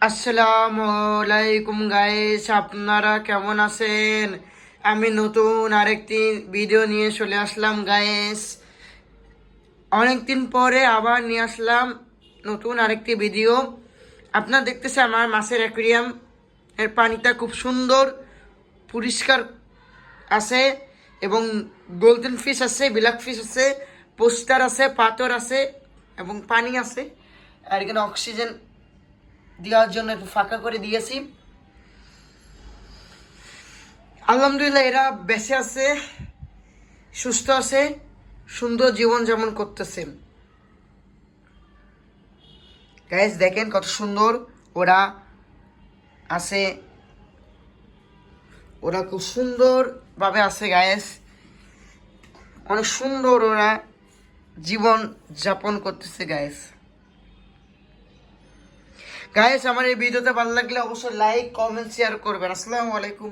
আসসালামু আলাইকুম গাইস, আপনারা কেমন আছেন? আমি নতুন আরেকটি ভিডিও নিয়ে চলে আসলাম গাইস। অনেকদিন পরে আবার নিয়ে আসলাম নতুন আরেকটি ভিডিও। আপনারা দেখতেছে আমার মাছের অ্যাকুয়ারিয়াম এর পানিটা খুব সুন্দর পরিষ্কার আছে এবং গোল্ডেন ফিশ আছে, ব্ল্যাক ফিশ আছে, পোস্টার আছে, পাথর আছে এবং পানি আছে। আর এখানে অক্সিজেন দেওয়ার জন্য একটু ফাঁকা করে দিয়েছি। আলহামদুলিল্লাহ এরা বেঁচে আছে, সুস্থ আছে, সুন্দর জীবন যেমন করতেছে। গাইস দেখেন কত সুন্দর ওরা আছে, ওরা খুব সুন্দরভাবে আছে গাইস। অনেক সুন্দর ওরা জীবন যাপন করতেছে গাইস। গাইস আমার এই ভিডিওতে ভালো লাগলে অবশ্যই লাইক, কমেন্ট, শেয়ার করবেন। আসসালামু আলাইকুম।